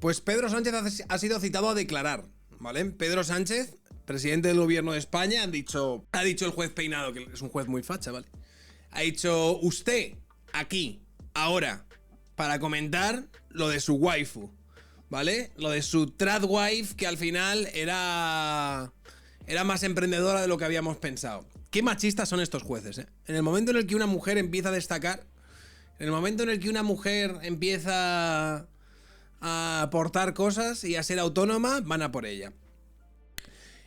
Pues Pedro Sánchez ha sido citado a declarar, ¿vale? Pedro Sánchez, presidente del gobierno de España, ha dicho el juez Peinado, que es un juez muy facha, ¿vale? Ha dicho, usted, aquí, ahora, para comentar lo de su waifu, ¿vale? Lo de su tradwife, que al final era más emprendedora de lo que habíamos pensado. Qué machistas son estos jueces, ¿eh? En el momento en el que una mujer empieza a destacar, en el momento en el que una mujer empieza a aportar cosas y a ser autónoma, van a por ella.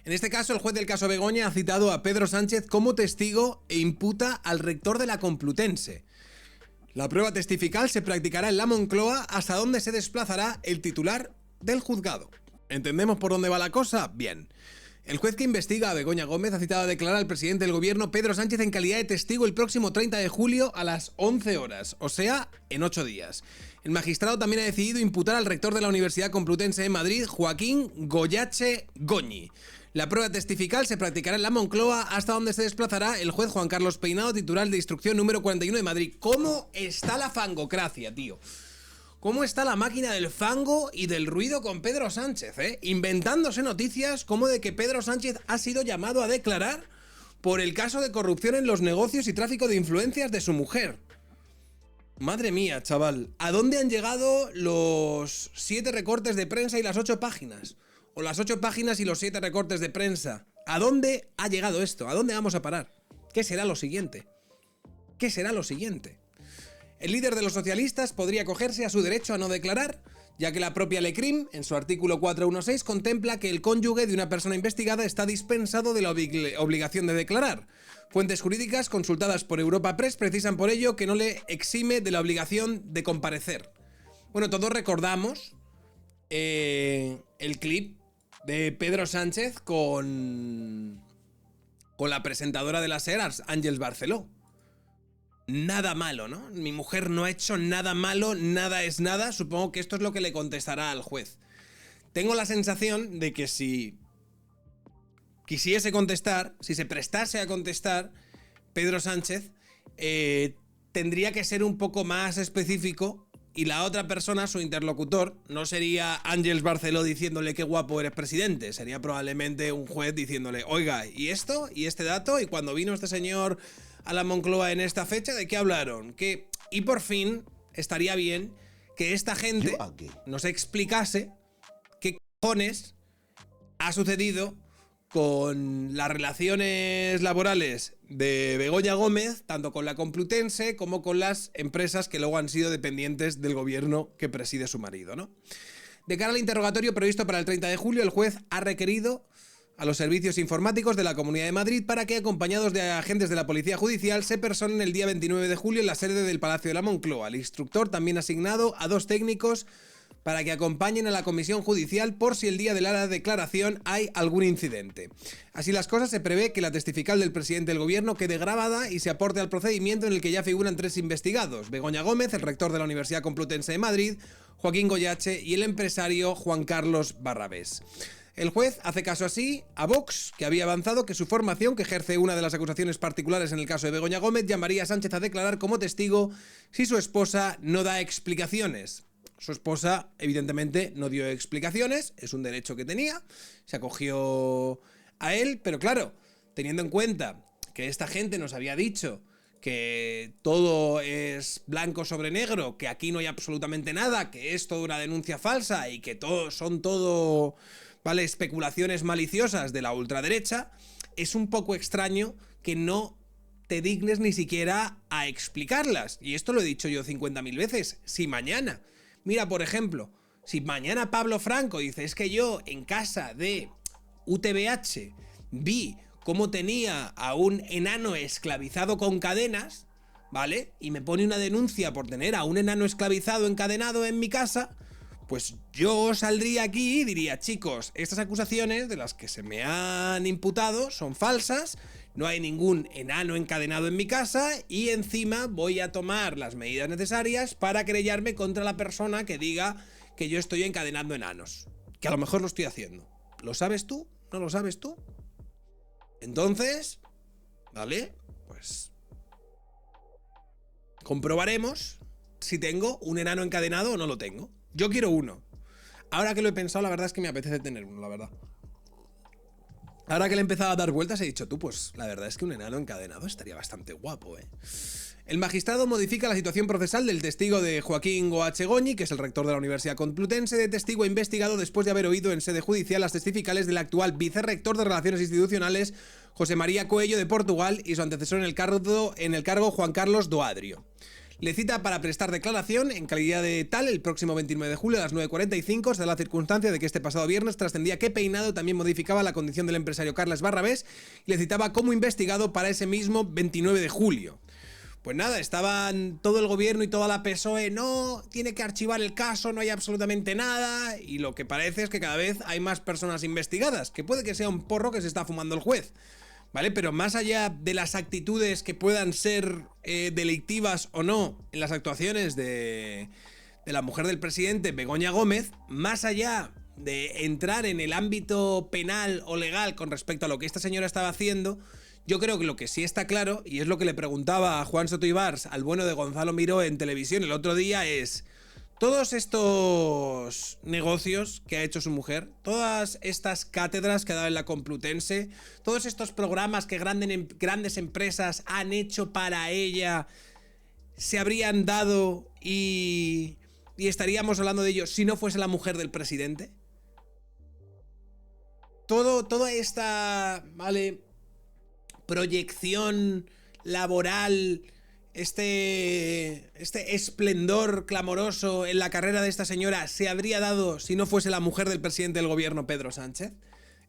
En este caso, el juez del caso Begoña ha citado a Pedro Sánchez como testigo e imputa al rector de la Complutense. La prueba testifical se practicará en la Moncloa, hasta donde se desplazará el titular del juzgado. ¿Entendemos por dónde va la cosa? Bien. El juez que investiga a Begoña Gómez ha citado a declarar al presidente del gobierno, Pedro Sánchez, en calidad de testigo el próximo 30 de julio a las 11 horas, o sea, en 8 días. El magistrado también ha decidido imputar al rector de la Universidad Complutense de Madrid, Joaquín Goyache Goñi. La prueba testifical se practicará en la Moncloa, hasta donde se desplazará el juez Juan Carlos Peinado, titular de instrucción número 41 de Madrid. ¿Cómo está la fangocracia, tío? ¿Cómo está la máquina del fango y del ruido con Pedro Sánchez, eh? Inventándose noticias como de que Pedro Sánchez ha sido llamado a declarar por el caso de corrupción en los negocios y tráfico de influencias de su mujer. Madre mía, chaval. ¿A dónde han llegado los 7 recortes de prensa y las 8 páginas? O las 8 páginas y los 7 recortes de prensa. ¿A dónde ha llegado esto? ¿A dónde vamos a parar? ¿Qué será lo siguiente? ¿Qué será lo siguiente? El líder de los socialistas podría acogerse a su derecho a no declarar, ya que la propia Lecrim, en su artículo 416, contempla que el cónyuge de una persona investigada está dispensado de la obligación de declarar. Fuentes jurídicas consultadas por Europa Press precisan por ello que no le exime de la obligación de comparecer. Bueno, todos recordamos el clip de Pedro Sánchez con la presentadora de la SER, Àngels Barceló. Nada malo, ¿no? Mi mujer no ha hecho nada malo, nada es nada. Supongo que esto es lo que le contestará al juez. Tengo la sensación de que si quisiese contestar, si se prestase a contestar, Pedro Sánchez tendría que ser un poco más específico, y la otra persona, su interlocutor, no sería Àngels Barceló diciéndole qué guapo eres presidente, sería probablemente un juez diciéndole, oiga, ¿y esto? ¿Y este dato? ¿Y cuando vino este señor a la Moncloa en esta fecha, de qué hablaron? Y por fin estaría bien que esta gente nos explicase qué cojones ha sucedido con las relaciones laborales de Begoña Gómez, tanto con la Complutense como con las empresas que luego han sido dependientes del gobierno que preside su marido, ¿no? De cara al interrogatorio previsto para el 30 de julio, el juez ha requerido a los servicios informáticos de la Comunidad de Madrid para que, acompañados de agentes de la Policía Judicial, se personen el día 29 de julio en la sede del Palacio de la Moncloa. El instructor también ha asignado a 2 técnicos para que acompañen a la comisión judicial por si el día de la declaración hay algún incidente. Así las cosas, se prevé que la testifical del presidente del gobierno quede grabada y se aporte al procedimiento, en el que ya figuran 3 investigados: Begoña Gómez, el rector de la Universidad Complutense de Madrid, Joaquín Goyache y el empresario Juan Carlos Barrabés. El juez hace caso así a Vox, que había avanzado que su formación, que ejerce una de las acusaciones particulares en el caso de Begoña Gómez, llamaría a Sánchez a declarar como testigo si su esposa no da explicaciones. Su esposa, evidentemente, no dio explicaciones, es un derecho que tenía, se acogió a él, pero claro, teniendo en cuenta que esta gente nos había dicho que todo es blanco sobre negro, que aquí no hay absolutamente nada, que es toda una denuncia falsa y que son todo, ¿vale?, especulaciones maliciosas de la ultraderecha, es un poco extraño que no te dignes ni siquiera a explicarlas. Y esto lo he dicho yo 50.000 veces. Si mañana, mira, por ejemplo, si mañana Pablo Franco dice, es que yo en casa de UTBH vi cómo tenía a un enano esclavizado con cadenas, ¿vale?, y me pone una denuncia por tener a un enano esclavizado encadenado en mi casa, pues yo saldría aquí y diría, chicos, estas acusaciones de las que se me han imputado son falsas, no hay ningún enano encadenado en mi casa y encima voy a tomar las medidas necesarias para querellarme contra la persona que diga que yo estoy encadenando enanos. Que a lo mejor lo estoy haciendo. ¿Lo sabes tú? ¿No lo sabes tú? Entonces, ¿vale? Pues comprobaremos si tengo un enano encadenado o no lo tengo. Yo quiero uno. Ahora que lo he pensado, la verdad es que me apetece tener uno, la verdad. Ahora que le he empezado a dar vueltas, he dicho, tú, pues la verdad es que un enano encadenado estaría bastante guapo, ¿eh? El magistrado modifica la situación procesal del testigo de Joaquín Goachegoñi, que es el rector de la Universidad Complutense, de testigo investigado después de haber oído en sede judicial las testificales del actual vicerrector de Relaciones Institucionales, José María Coello de Portugal, y su antecesor en el cargo Juan Carlos Doadrio. Le cita para prestar declaración en calidad de tal el próximo 29 de julio a las 9:45, se da la circunstancia de que este pasado viernes trascendía que Peinado también modificaba la condición del empresario Carles Barrabés y le citaba como investigado para ese mismo 29 de julio. Pues nada, estaban todo el gobierno y toda la PSOE, no, tiene que archivar el caso, no hay absolutamente nada, y lo que parece es que cada vez hay más personas investigadas, que puede que sea un porro que se está fumando el juez. ¿Vale? Pero más allá de las actitudes que puedan ser delictivas o no en las actuaciones de la mujer del presidente, Begoña Gómez, más allá de entrar en el ámbito penal o legal con respecto a lo que esta señora estaba haciendo, yo creo que lo que sí está claro, y es lo que le preguntaba a Juan Soto Ibars al bueno de Gonzalo Miró en televisión el otro día, es... Todos estos negocios que ha hecho su mujer, todas estas cátedras que ha dado en la Complutense, todos estos programas que grandes empresas han hecho para ella, se habrían dado y estaríamos hablando de ellos si no fuese la mujer del presidente. Toda esta, ¿vale?, proyección laboral... Este esplendor clamoroso en la carrera de esta señora se habría dado si no fuese la mujer del presidente del gobierno, Pedro Sánchez?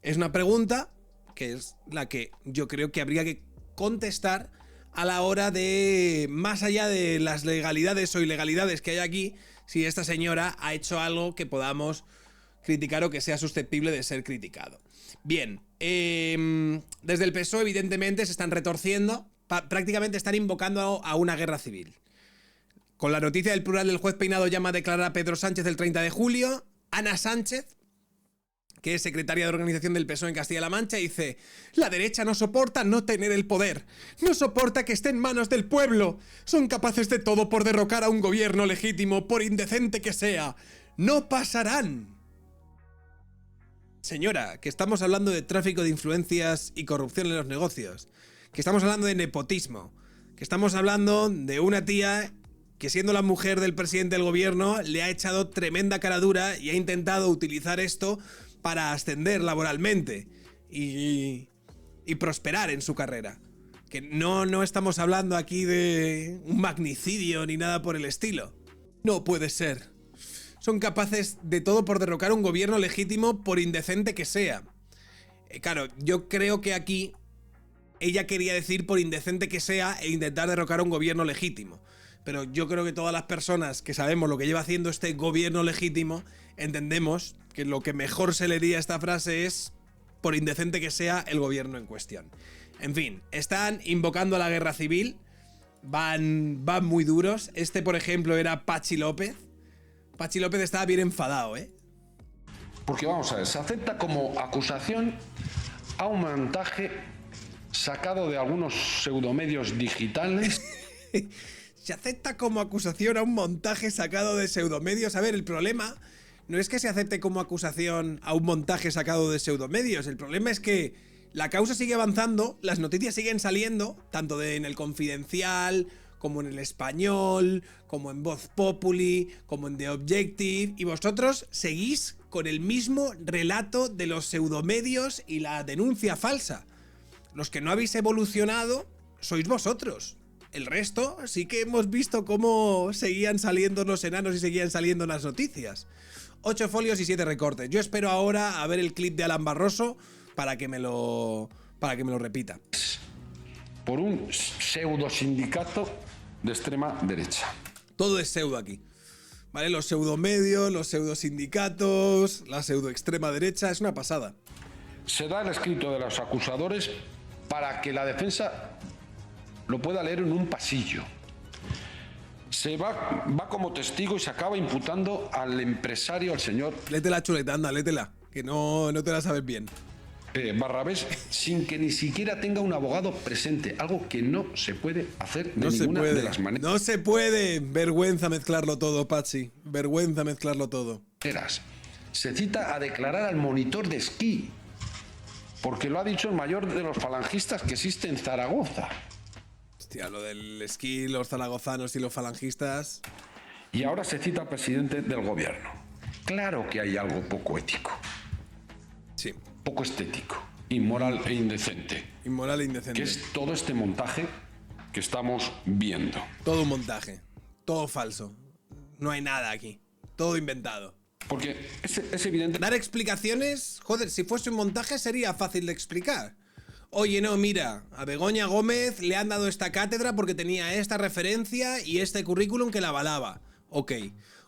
Es una pregunta que es la que yo creo que habría que contestar a la hora de, más allá de las legalidades o ilegalidades que hay aquí, si esta señora ha hecho algo que podamos criticar o que sea susceptible de ser criticado. Bien, desde el PSOE evidentemente se están retorciendo, prácticamente están invocando a una guerra civil. Con la noticia del plural del juez Peinado llama a declarar a Pedro Sánchez el 30 de julio, Ana Sánchez, que es secretaria de organización del PSOE en Castilla-La Mancha, dice: la derecha no soporta no tener el poder, no soporta que esté en manos del pueblo, son capaces de todo por derrocar a un gobierno legítimo, por indecente que sea, no pasarán. Señora, que estamos hablando de tráfico de influencias y corrupción en los negocios, que estamos hablando de nepotismo, que estamos hablando de una tía que, siendo la mujer del presidente del gobierno, le ha echado tremenda cara dura y ha intentado utilizar esto para ascender laboralmente y prosperar en su carrera. Que no estamos hablando aquí de un magnicidio ni nada por el estilo. No puede ser. Son capaces de todo por derrocar un gobierno legítimo, por indecente que sea. Claro, yo creo que aquí ella quería decir por indecente que sea e intentar derrocar a un gobierno legítimo. Pero yo creo que todas las personas que sabemos lo que lleva haciendo este gobierno legítimo, entendemos que lo que mejor se leería a esta frase es por indecente que sea el gobierno en cuestión. En fin, están invocando a la guerra civil, van muy duros. Este, por ejemplo, era Pachi López. Pachi López estaba bien enfadado, ¿eh? Porque vamos a ver, se acepta como acusación a un montaje sacado de algunos pseudomedios digitales. Se acepta como acusación a un montaje sacado de pseudomedios. A ver, el problema no es que se acepte como acusación a un montaje sacado de pseudomedios. El problema es que la causa sigue avanzando, las noticias siguen saliendo, tanto en el Confidencial, como en el Español, como en Voz Populi, como en The Objective, y vosotros seguís con el mismo relato de los pseudomedios y la denuncia falsa. Los que no habéis evolucionado sois vosotros. El resto sí que hemos visto cómo seguían saliendo los enanos y seguían saliendo las noticias. 8 folios y 7 recortes. Yo espero ahora a ver el clip de Alan Barroso para que me lo repita. Por un pseudo sindicato de extrema derecha. Todo es pseudo aquí. ¿Vale? Los pseudomedios, los pseudosindicatos, la pseudo extrema derecha, es una pasada. Se da el escrito de los acusadores para que la defensa lo pueda leer en un pasillo. Se va como testigo y se acaba imputando al empresario, al señor... Léete la chuleta, anda, léetela, que no te la sabes bien. Barrabés, sin que ni siquiera tenga un abogado presente, algo que no se puede hacer de ninguna de las maneras. No se puede. Vergüenza mezclarlo todo, Pachi. Vergüenza mezclarlo todo. se cita a declarar al monitor de esquí, porque lo ha dicho el mayor de los falangistas que existe en Zaragoza. Hostia, lo del esquí, los zaragozanos y los falangistas. Y ahora se cita al presidente del gobierno. Claro que hay algo poco ético. Sí. Poco estético, inmoral e indecente. Inmoral e indecente. Que es todo este montaje que estamos viendo. Todo un montaje. Todo falso. No hay nada aquí. Todo inventado. Porque es evidente. Dar explicaciones, joder, si fuese un montaje sería fácil de explicar. Oye, no, mira, a Begoña Gómez le han dado esta cátedra porque tenía esta referencia y este currículum que la avalaba. Ok.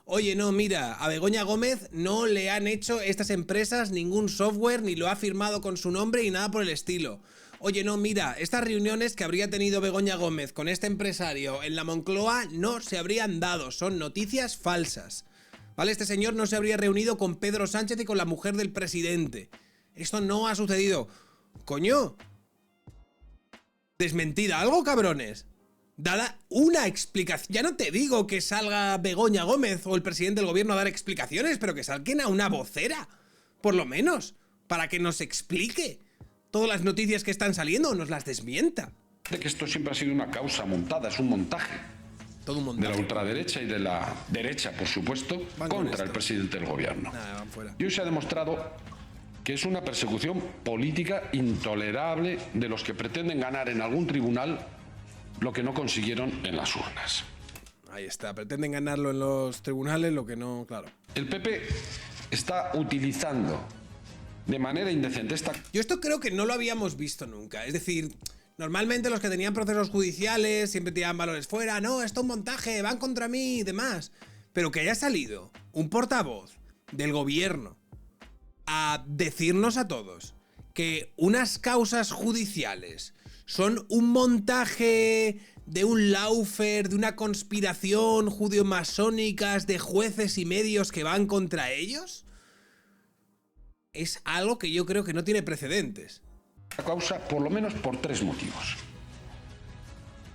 Oye, no, mira, a Begoña Gómez no le han hecho estas empresas ningún software ni lo ha firmado con su nombre y nada por el estilo. Oye, no, mira, estas reuniones que habría tenido Begoña Gómez con este empresario en la Moncloa no se habrían dado, son noticias falsas. ¿Vale? Este señor no se habría reunido con Pedro Sánchez y con la mujer del presidente. Esto no ha sucedido. Coño. Desmentida algo, cabrones. Dada una explicación. Ya no te digo que salga Begoña Gómez o el presidente del gobierno a dar explicaciones, pero que salgan a una vocera, por lo menos, para que nos explique todas las noticias que están saliendo o nos las desmienta. De que esto siempre ha sido una causa montada, es un montaje. Todo un montaje. De la ultraderecha y de la derecha, por supuesto, contra el presidente del gobierno. Nada, van fuera. Y hoy se ha demostrado que es una persecución política intolerable de los que pretenden ganar en algún tribunal lo que no consiguieron en las urnas. Ahí está, pretenden ganarlo en los tribunales, lo que no, claro. El PP está utilizando de manera indecente esta... Yo esto creo que no lo habíamos visto nunca. Es decir, normalmente los que tenían procesos judiciales siempre tiraban valores fuera. No, esto es un montaje, van contra mí y demás. Pero que haya salido un portavoz del gobierno a decirnos a todos que unas causas judiciales son un montaje de un lawfare, de una conspiración judeo-masónicas de jueces y medios que van contra ellos, es algo que yo creo que no tiene precedentes. La causa por lo menos por tres motivos.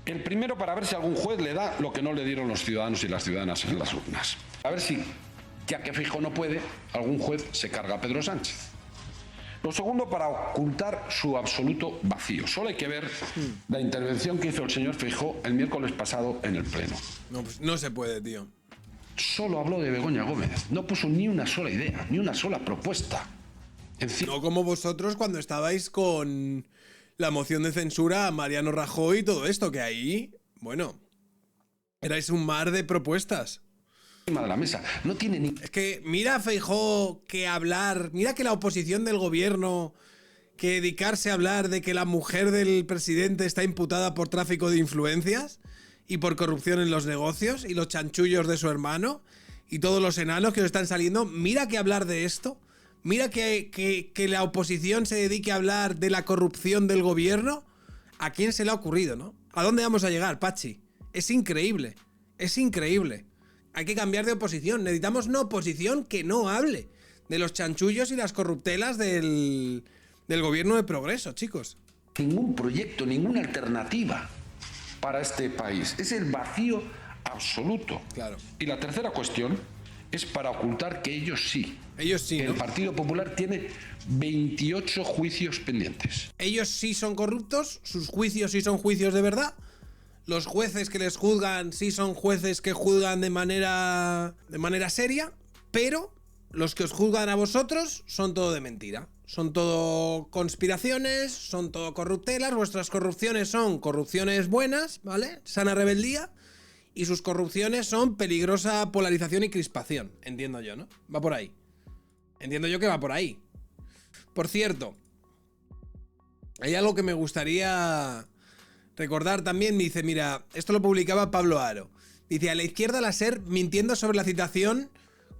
El primero, para ver si algún juez le da lo que no le dieron los ciudadanos y las ciudadanas en las urnas. A ver si, ya que Feijóo no puede, algún juez se carga a Pedro Sánchez. Lo segundo, para ocultar su absoluto vacío. Solo hay que ver la intervención que hizo el señor Feijóo el miércoles pasado en el Pleno. No, pues no se puede, tío. Solo habló de Begoña Gómez. No puso ni una sola idea, ni una sola propuesta. No como vosotros cuando estabais con la moción de censura a Mariano Rajoy y todo esto, que ahí, bueno, erais un mar de propuestas. De la mesa. No tiene ni... Es que mira a Feijóo que hablar, mira que la oposición del gobierno, que dedicarse a hablar de que la mujer del presidente está imputada por tráfico de influencias y por corrupción en los negocios y los chanchullos de su hermano y todos los enanos que os están saliendo, mira que hablar de esto, mira que la oposición se dedique a hablar de la corrupción del gobierno. ¿A quién se le ha ocurrido, no? ¿A dónde vamos a llegar, Pachi? Es increíble, es increíble. Hay que cambiar de oposición. Necesitamos una oposición que no hable de los chanchullos y las corruptelas del gobierno de progreso, chicos. Ningún proyecto, ninguna alternativa para este país. Es el vacío absoluto. Claro. Y la tercera cuestión es para ocultar que ellos sí. Ellos sí, ¿no? El Partido Popular tiene 28 juicios pendientes. Ellos sí son corruptos, sus juicios sí son juicios de verdad. Los jueces que les juzgan sí son jueces que juzgan de manera seria, pero los que os juzgan a vosotros son todo de mentira. Son todo conspiraciones, son todo corruptelas, vuestras corrupciones son corrupciones buenas, ¿vale? Sana rebeldía, y sus corrupciones son peligrosa polarización y crispación, entiendo yo, ¿no? Va por ahí. Entiendo yo que va por ahí. Por cierto, hay algo que me gustaría recordar también. Me dice, mira, esto lo publicaba Pablo Aro. Dice, a la izquierda la SER mintiendo sobre la citación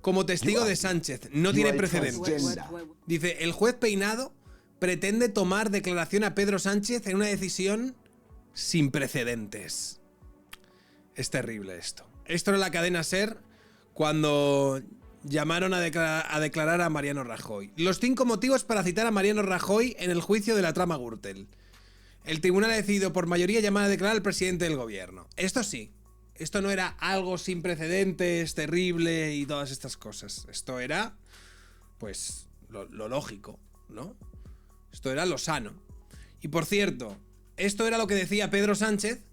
como testigo de Sánchez. No tiene precedentes. Dice, el juez Peinado pretende tomar declaración a Pedro Sánchez en una decisión sin precedentes. Es terrible esto. Esto era la cadena SER cuando llamaron a declarar a Mariano Rajoy. Los 5 motivos para citar a Mariano Rajoy en el juicio de la trama Gürtel. El tribunal ha decidido por mayoría llamar a declarar al presidente del gobierno. Esto sí. Esto no era algo sin precedentes, terrible y todas estas cosas. Esto era pues lo lógico, ¿no? Esto era lo sano. Y por cierto, esto era lo que decía Pedro Sánchez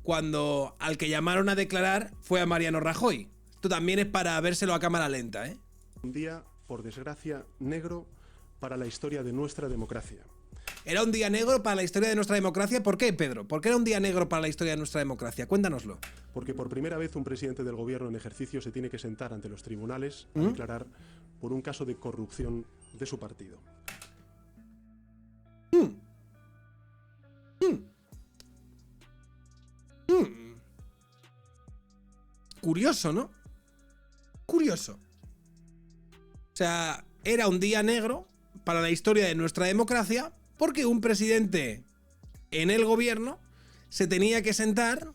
cuando al que llamaron a declarar fue a Mariano Rajoy. Esto también es para vérselo a cámara lenta, ¿eh? Un día, por desgracia, negro para la historia de nuestra democracia. Era un día negro para la historia de nuestra democracia. ¿Por qué, Pedro? ¿Por qué era un día negro para la historia de nuestra democracia? Cuéntanoslo. Porque por primera vez un presidente del gobierno en ejercicio se tiene que sentar ante los tribunales a declarar por un caso de corrupción de su partido. Curioso, ¿no? Curioso. O sea, era un día negro para la historia de nuestra democracia porque un presidente en el gobierno se tenía que sentar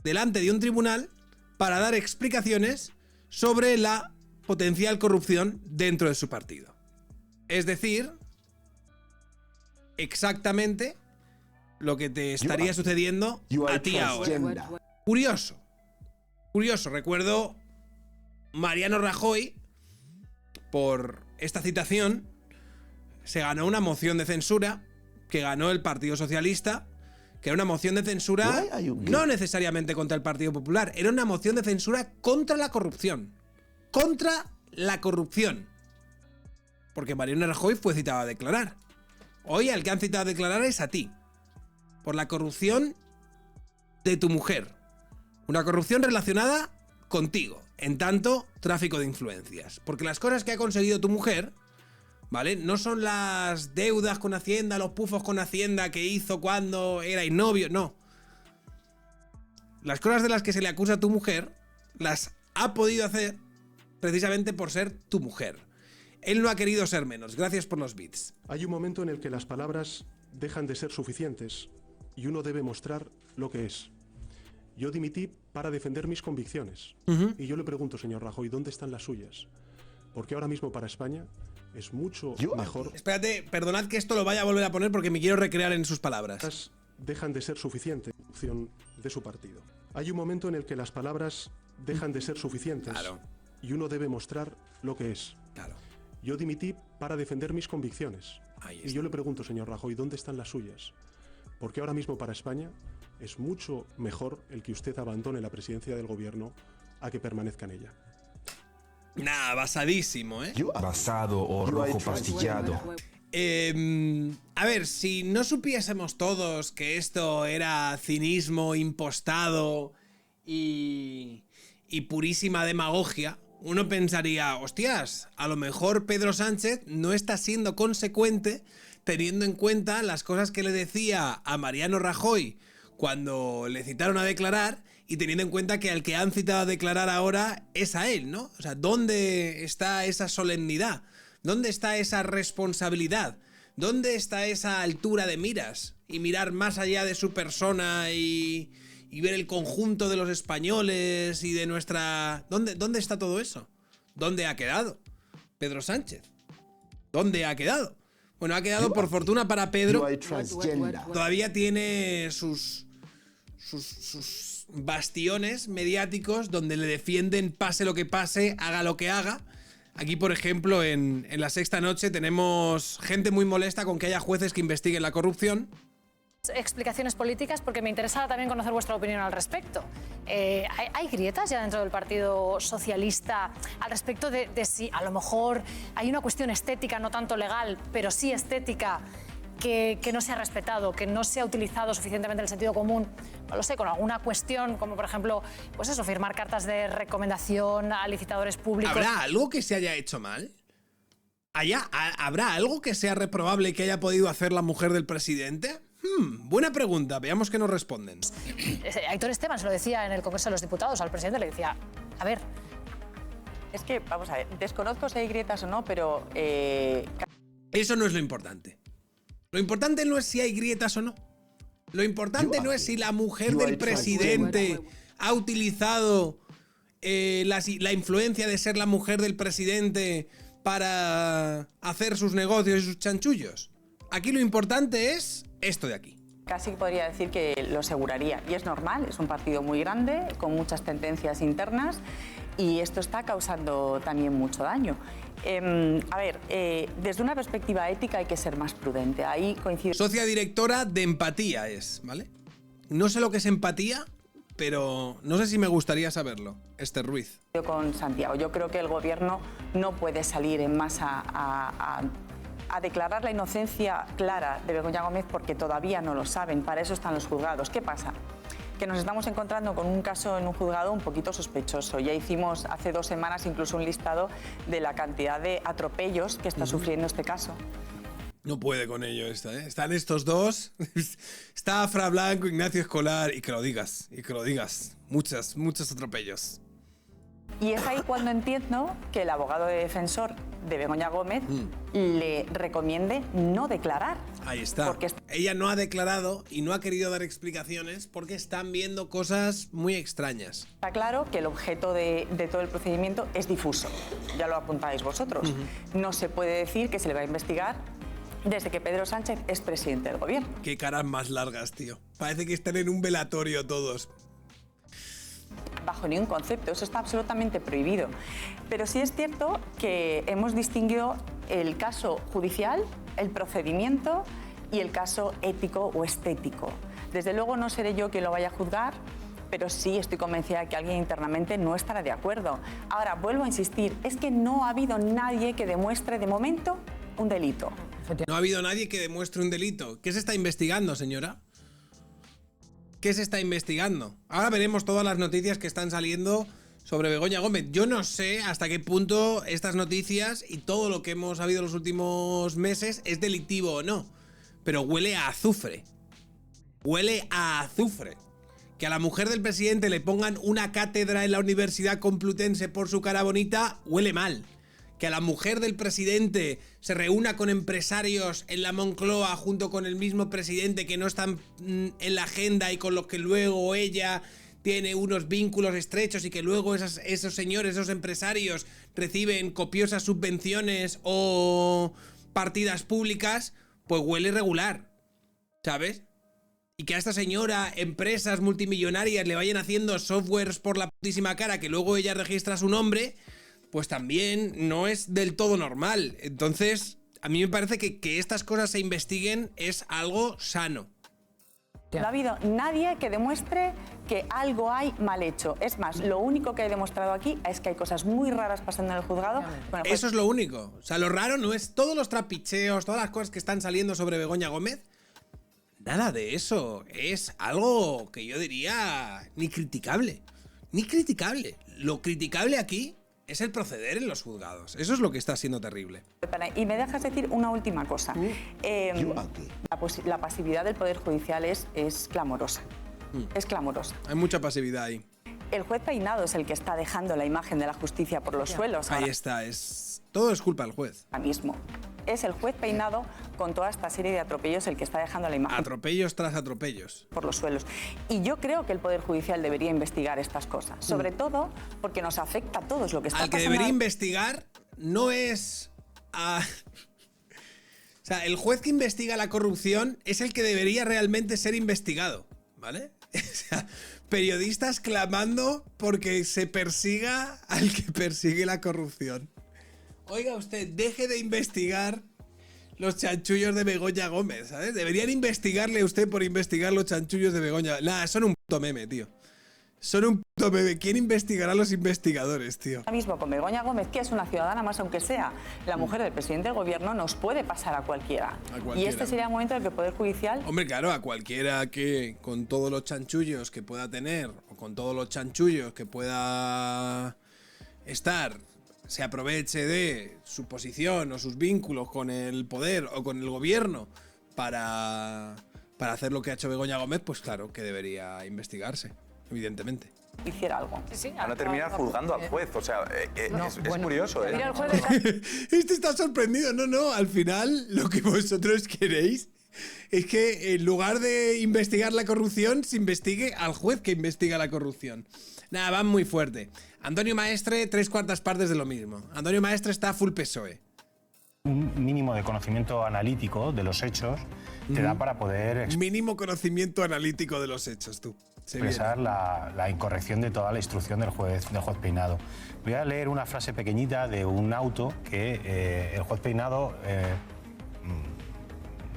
delante de un tribunal para dar explicaciones sobre la potencial corrupción dentro de su partido. Es decir, exactamente lo que te estaría sucediendo a ti ahora. Curioso. Curioso. Recuerdo Mariano Rajoy, por esta citación, se ganó una moción de censura que ganó el Partido Socialista, que era una moción de censura no necesariamente contra el Partido Popular, era una moción de censura contra la corrupción. Contra la corrupción. Porque Mariano Rajoy fue citado a declarar. Hoy al que han citado a declarar es a ti. Por la corrupción de tu mujer. Una corrupción relacionada contigo. En tanto, tráfico de influencias. Porque las cosas que ha conseguido tu mujer, ¿vale? No son las deudas con Hacienda, los pufos con Hacienda que hizo cuando erais novio, no. Las cosas de las que se le acusa a tu mujer, las ha podido hacer precisamente por ser tu mujer. Él no ha querido ser menos. Gracias por los bits. Hay un momento en el que las palabras dejan de ser suficientes y uno debe mostrar lo que es. Yo dimití para defender mis convicciones. Y yo le pregunto, señor Rajoy, ¿dónde están las suyas? Porque ahora mismo para España es mucho mejor. Espérate, perdonad que esto lo vaya a volver a poner porque me quiero recrear en sus palabras. Dejan de ser suficientes en función de su partido. Hay un momento en el que las palabras dejan de ser suficientes. Claro. Y uno debe mostrar lo que es. Claro. Yo dimití para defender mis convicciones. Ahí Y yo le pregunto, señor Rajoy, ¿dónde están las suyas? Porque ahora mismo para España es mucho mejor el que usted abandone la presidencia del gobierno a que permanezca en ella. Nah, basadísimo, ¿eh? Basado o rojo pastillado. A ver, si no supiésemos todos que esto era cinismo impostado y purísima demagogia, uno pensaría, hostias, a lo mejor Pedro Sánchez no está siendo consecuente teniendo en cuenta las cosas que le decía a Mariano Rajoy cuando le citaron a declarar y teniendo en cuenta que al que han citado a declarar ahora es a él, ¿no? O sea, ¿dónde está esa solemnidad? ¿Dónde está esa responsabilidad? ¿Dónde está esa altura de miras? Y mirar más allá de su persona y ver el conjunto de los españoles y de nuestra... ¿Dónde está todo eso? ¿Dónde ha quedado Pedro Sánchez? ¿Dónde ha quedado? Bueno, ha quedado, por fortuna para Pedro, todavía tiene sus bastiones mediáticos donde le defienden pase lo que pase, haga lo que haga. Aquí, por ejemplo, en La Sexta Noche tenemos gente muy molesta con que haya jueces que investiguen la corrupción. Explicaciones políticas, porque me interesa también conocer vuestra opinión al respecto. ¿Hay grietas ya dentro del Partido Socialista al respecto de si a lo mejor hay una cuestión estética, no tanto legal, pero sí estética, que no se ha respetado, que no se ha utilizado suficientemente el sentido común, no lo sé, con alguna cuestión, como por ejemplo, pues eso, firmar cartas de recomendación a licitadores públicos? ¿Habrá algo que se haya hecho mal? ¿Habrá algo que sea reprobable que haya podido hacer la mujer del presidente? Buena pregunta, veamos qué nos responden. Aitor Esteban se lo decía en el Congreso de los Diputados al presidente, le decía, a ver... Es que, vamos a ver, desconozco si hay grietas o no, pero... Eso no es lo importante. Lo importante no es si hay grietas o no. Lo importante no es si la mujer del presidente ha utilizado la influencia de ser la mujer del presidente para hacer sus negocios y sus chanchullos. Aquí lo importante es esto de aquí. Casi podría decir que lo aseguraría. Y es normal, es un partido muy grande, con muchas tendencias internas, y esto está causando también mucho daño. A ver, desde una perspectiva ética hay que ser más prudente. Ahí coincido Socia directora de Empatía es, ¿vale? No sé lo que es empatía, pero no sé si me gustaría saberlo. Esther Ruiz. con Santiago. Yo creo que el gobierno no puede salir en masa a declarar la inocencia clara de Begoña Gómez porque todavía no lo saben. Para eso están los juzgados. ¿Qué pasa? Que nos estamos encontrando con un caso en un juzgado un poquito sospechoso. Ya hicimos hace 2 semanas incluso un listado de la cantidad de atropellos que está sufriendo este caso. No puede con ello esta, ¿eh? Están estos dos. Está Fra Blanco, Ignacio Escolar. Y que lo digas, muchos atropellos. Y es ahí cuando entiendo que el abogado de defensor de Begoña Gómez le recomiende no declarar. Ahí está. Porque ella no ha declarado y no ha querido dar explicaciones porque están viendo cosas muy extrañas. está claro que el objeto de todo el procedimiento es difuso. Ya lo apuntáis vosotros. No se puede decir que se le va a investigar desde que Pedro Sánchez es presidente del gobierno. Qué caras más largas, tío. Parece que están en un velatorio todos. Bajo ningún concepto, eso está absolutamente prohibido. Pero sí es cierto que hemos distinguido el caso judicial, el procedimiento y el caso ético o estético. Desde luego no seré yo quien lo vaya a juzgar, pero sí estoy convencida de que alguien internamente no estará de acuerdo. Ahora, vuelvo a insistir, es que no ha habido nadie que demuestre de momento un delito. No ha habido nadie que demuestre un delito. ¿Qué se está investigando, señora? ¿Qué se está investigando? Ahora veremos todas las noticias que están saliendo sobre Begoña Gómez. Yo no sé hasta qué punto estas noticias y todo lo que hemos sabido los últimos meses es delictivo o no. Pero huele a azufre. Huele a azufre. Que a la mujer del presidente le pongan una cátedra en la Universidad Complutense por su cara bonita, huele mal. Que a la mujer del presidente se reúna con empresarios en la Moncloa junto con el mismo presidente que no están en la agenda y con los que luego ella tiene unos vínculos estrechos y que luego esos señores, esos empresarios reciben copiosas subvenciones o partidas públicas, pues huele regular, ¿sabes? Y que a esta señora empresas multimillonarias le vayan haciendo softwares por la putísima cara que luego ella registra su nombre, pues también no es del todo normal. Entonces, a mí me parece que estas cosas se investiguen es algo sano. No ha habido nadie que demuestre que algo hay mal hecho. Es más, lo único que he demostrado aquí es que hay cosas muy raras pasando en el juzgado. Bueno, pues, eso es lo único. O sea, lo raro no es todos los trapicheos, todas las cosas que están saliendo sobre Begoña Gómez. Nada de eso. Es algo que yo diría ni criticable. Ni criticable. Lo criticable aquí es el proceder en los juzgados. Eso es lo que está siendo terrible. y me dejas decir una última cosa. La pasividad del Poder Judicial es clamorosa. Es clamorosa. Hay mucha pasividad ahí. El juez Peinado es el que está dejando la imagen de la justicia por los suelos. Ahí está. Todo es culpa del juez. Ahora mismo. Es el juez Peinado, con toda esta serie de atropellos, el que está dejando la imagen Atropellos tras atropellos. por los suelos. Y yo creo que el Poder Judicial debería investigar estas cosas. Sobre todo porque nos afecta a todos lo que está Al que pasando. debería investigar no es a... O sea, el juez que investiga la corrupción es el que debería realmente ser investigado, ¿vale? O sea, periodistas clamando porque se persiga al que persigue la corrupción. Oiga usted, deje de investigar los chanchullos de Begoña Gómez, ¿sabes? Deberían investigarle a usted por investigar los chanchullos de Begoña. Nada, son un puto meme, tío. Son un puto meme. ¿Quién investigará a los investigadores, tío? Ahora mismo con Begoña Gómez, que es una ciudadana más, aunque sea la mujer del presidente del gobierno, nos puede pasar a cualquiera. cualquiera. Y este sería el momento en el que el Poder Judicial... Hombre, claro, a cualquiera que con todos los chanchullos que pueda tener o con todos los chanchullos que pueda estar, se aproveche de su posición o sus vínculos con el poder o con el gobierno para hacer lo que ha hecho Begoña Gómez, pues claro que debería investigarse, evidentemente. hiciera algo. Van a terminar juzgando al juez, o sea, es curioso, ¿eh? Mira, el juez de... Este está sorprendido. No, al final lo que vosotros queréis es que en lugar de investigar la corrupción, se investigue al juez que investiga la corrupción. Nada, van muy fuerte. Antonio Maestre, 3/4 partes de lo mismo. Antonio Maestre está full PSOE. Un mínimo de conocimiento analítico de los hechos te da para poder... Mínimo conocimiento analítico de los hechos, tú. expresar la incorrección de toda la instrucción del juez Peinado. Voy a leer una frase pequeñita de un auto que el juez Peinado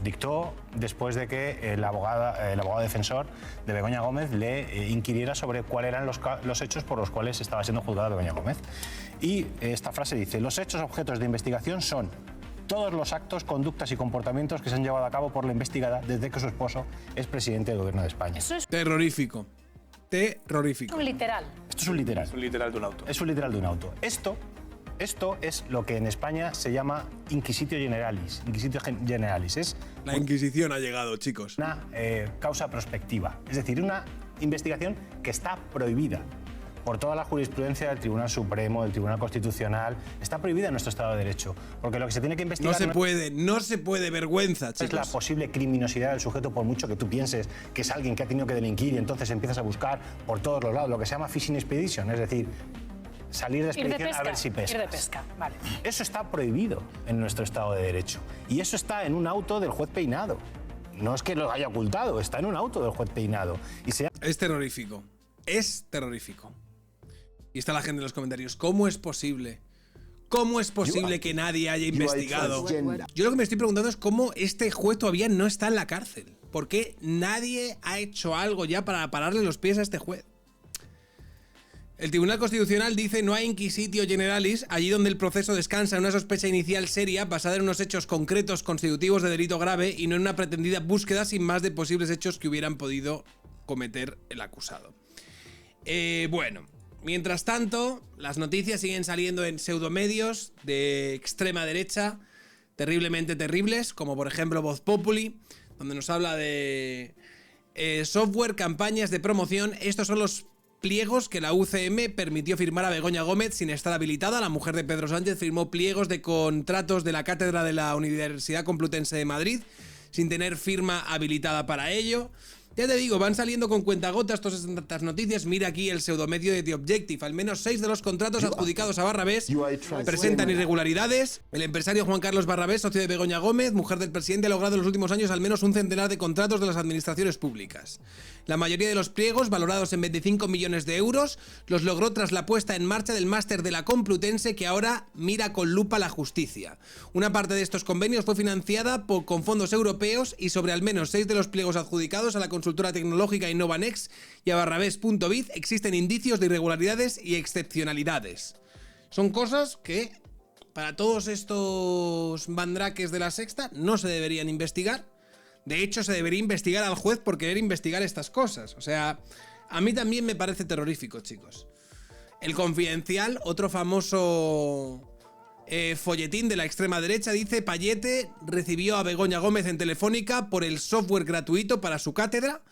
dictó después de que el abogado defensor de Begoña Gómez le inquiriera sobre cuáles eran los hechos por los cuales estaba siendo juzgada Begoña Gómez. Y esta frase dice: los hechos objetos de investigación son todos los actos, conductas y comportamientos que se han llevado a cabo por la investigada desde que su esposo es presidente del Gobierno de España. Eso es Terrorífico. Terrorífico. un literal. Esto es un literal. Es un literal de un auto. Es un literal de un auto. Esto es lo que en España se llama inquisitio generalis. Inquisitio generalis es La Inquisición ha llegado, chicos. una causa prospectiva, es decir, una investigación que está prohibida por toda la jurisprudencia del Tribunal Supremo, del Tribunal Constitucional. Está prohibida en nuestro Estado de Derecho, porque lo que se tiene que investigar No se puede, vergüenza, chicos. es la posible criminosidad del sujeto, por mucho que tú pienses que es alguien que ha tenido que delinquir y entonces empiezas a buscar por todos los lados, lo que se llama fishing expedition, es decir, salir de Ir de expedición pesca. a ver si pescas. Ir de pesca, vale. Eso está prohibido en nuestro Estado de Derecho. Y eso está en un auto del juez Peinado. No es que lo haya ocultado, está en un auto del juez Peinado. Y se Es terrorífico. Es terrorífico. Y está la gente en los comentarios. ¿Cómo es posible? ¿Cómo es posible que nadie haya investigado? Yo lo que me estoy preguntando es cómo este juez todavía no está en la cárcel. ¿Por qué nadie ha hecho algo ya para pararle los pies a este juez? El Tribunal Constitucional dice: no hay inquisitio generalis allí donde el proceso descansa en una sospecha inicial seria basada en unos hechos concretos constitutivos de delito grave y no en una pretendida búsqueda sin más de posibles hechos que hubieran podido cometer el acusado. Bueno, mientras tanto, las noticias siguen saliendo en pseudomedios de extrema derecha, terriblemente terribles, como por ejemplo Voz Populi, donde nos habla de software, campañas de promoción. Estos son los pliegos que la UCM permitió firmar a Begoña Gómez sin estar habilitada. La mujer de Pedro Sánchez firmó pliegos de contratos de la cátedra de la Universidad Complutense de Madrid sin tener firma habilitada para ello. Ya te digo, van saliendo con cuentagotas todas estas noticias. Mira aquí el pseudomedio de The Objective. Al menos 6 de los contratos adjudicados a Barrabés presentan irregularidades. El empresario Juan Carlos Barrabés, socio de Begoña Gómez, mujer del presidente, ha logrado en los últimos años al menos un centenar de contratos de las administraciones públicas. La mayoría de los pliegos, valorados en 25 millones de euros, los logró tras la puesta en marcha del máster de la Complutense, que ahora mira con lupa la justicia. Una parte de estos convenios fue financiada con fondos europeos y sobre al menos 6 de los pliegos adjudicados a la consultora tecnológica Innovanex y a Barrabés.biz existen indicios de irregularidades y excepcionalidades. Son cosas que, para todos estos mandraques de la Sexta, no se deberían investigar. De hecho, se debería investigar al juez por querer investigar estas cosas. O sea, a mí también me parece terrorífico, chicos. El Confidencial, otro famoso folletín de la extrema derecha, dice: Payete recibió a Begoña Gómez en Telefónica por el software gratuito para su cátedra,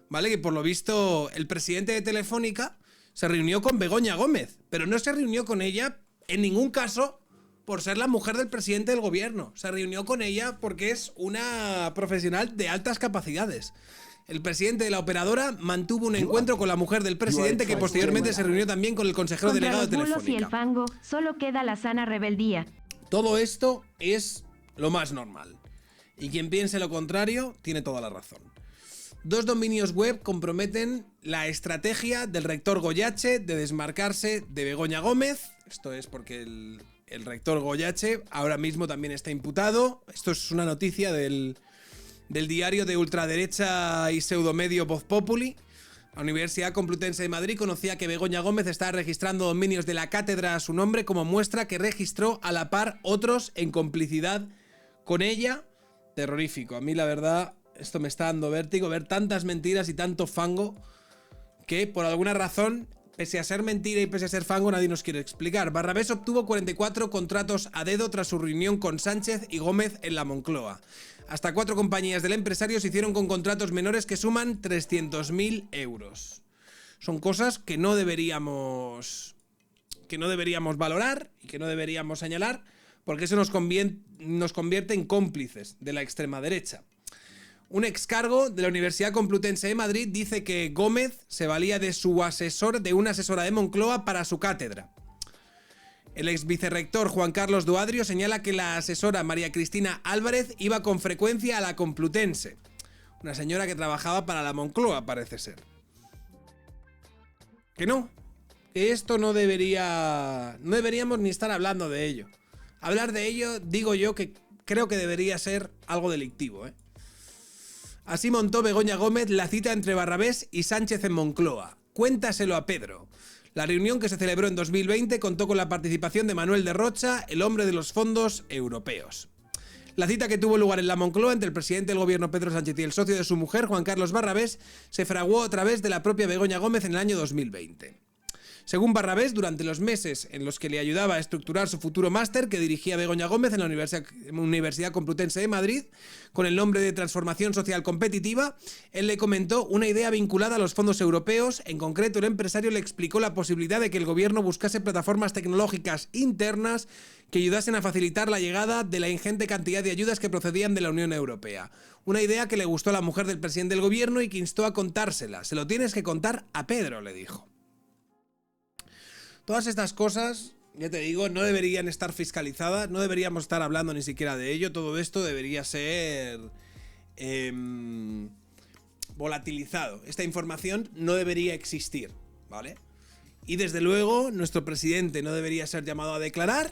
¿vale? Que por lo visto el presidente de Telefónica se reunió con Begoña Gómez, pero no se reunió con ella en ningún caso por ser la mujer del presidente del gobierno. Se reunió con ella porque es una profesional de altas capacidades. El presidente de la operadora mantuvo un encuentro con la mujer del presidente, que posteriormente se reunió también con el consejero delegado de Telefónica. Y el fango, solo queda la sana rebeldía. Todo esto es lo más normal. Y quien piense lo contrario tiene toda la razón. 2 dominios web comprometen la estrategia del rector Goyache de desmarcarse de Begoña Gómez. Esto es porque el rector Goyache ahora mismo también está imputado. Esto es una noticia del diario de ultraderecha y pseudomedio Voz Populi. La Universidad Complutense de Madrid conocía que Begoña Gómez estaba registrando dominios de la cátedra a su nombre, como muestra que registró a la par otros en complicidad con ella. Terrorífico. A mí, la verdad, esto me está dando vértigo, ver tantas mentiras y tanto fango que, por alguna razón, pese a ser mentira y pese a ser fango, nadie nos quiere explicar. Barrabés obtuvo 44 contratos a dedo tras su reunión con Sánchez y Gómez en la Moncloa. Hasta 4 compañías del empresario se hicieron con contratos menores que suman 300.000 euros. Son cosas que no deberíamos valorar y que no deberíamos señalar, porque eso nos convierte en cómplices de la extrema derecha. Un excargo de la Universidad Complutense de Madrid dice que Gómez se valía de una asesora de Moncloa para su cátedra. El ex vicerrector Juan Carlos Duadrio señala que la asesora María Cristina Álvarez iba con frecuencia a la Complutense. Una señora que trabajaba para la Moncloa, parece ser. Que no. Que esto no deberíamos ni estar hablando de ello. Hablar de ello, digo yo, que creo que debería ser algo delictivo, ¿eh? Así montó Begoña Gómez la cita entre Barrabés y Sánchez en Moncloa. Cuéntaselo a Pedro. La reunión, que se celebró en 2020, contó con la participación de Manuel de Rocha, el hombre de los fondos europeos. La cita, que tuvo lugar en la Moncloa entre el presidente del gobierno Pedro Sánchez y el socio de su mujer, Juan Carlos Barrabés, se fraguó a través de la propia Begoña Gómez en el año 2020. Según Barrabés, durante los meses en los que le ayudaba a estructurar su futuro máster, que dirigía Begoña Gómez en la Universidad Complutense de Madrid, con el nombre de Transformación Social Competitiva, él le comentó una idea vinculada a los fondos europeos. En concreto, el empresario le explicó la posibilidad de que el gobierno buscase plataformas tecnológicas internas que ayudasen a facilitar la llegada de la ingente cantidad de ayudas que procedían de la Unión Europea. Una idea que le gustó a la mujer del presidente del gobierno y que instó a contársela. Se lo tienes que contar a Pedro, le dijo. Todas estas cosas, ya te digo, no deberían estar fiscalizadas, no deberíamos estar hablando ni siquiera de ello. Todo esto debería ser volatilizado. Esta información no debería existir, ¿vale? Y desde luego, nuestro presidente no debería ser llamado a declarar.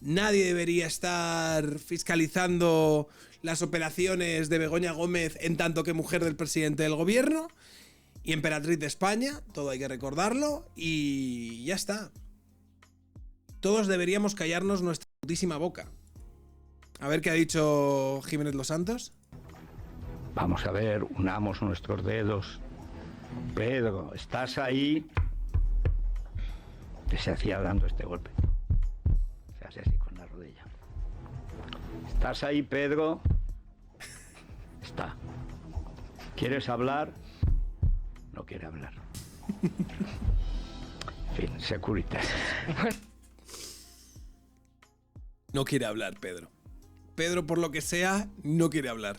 Nadie debería estar fiscalizando las operaciones de Begoña Gómez en tanto que mujer del presidente del gobierno. Y emperatriz de España, todo hay que recordarlo, y ya está. Todos deberíamos callarnos nuestra putísima boca. A ver qué ha dicho Jiménez Los Santos. Vamos a ver, unamos nuestros dedos. Pedro, ¿estás ahí? Que se hacía dando este golpe. Se hace así con la rodilla. ¿Estás ahí, Pedro? Está. ¿Quieres hablar? No quiere hablar. En fin, Securitas. No quiere hablar, Pedro. Pedro, por lo que sea, no quiere hablar.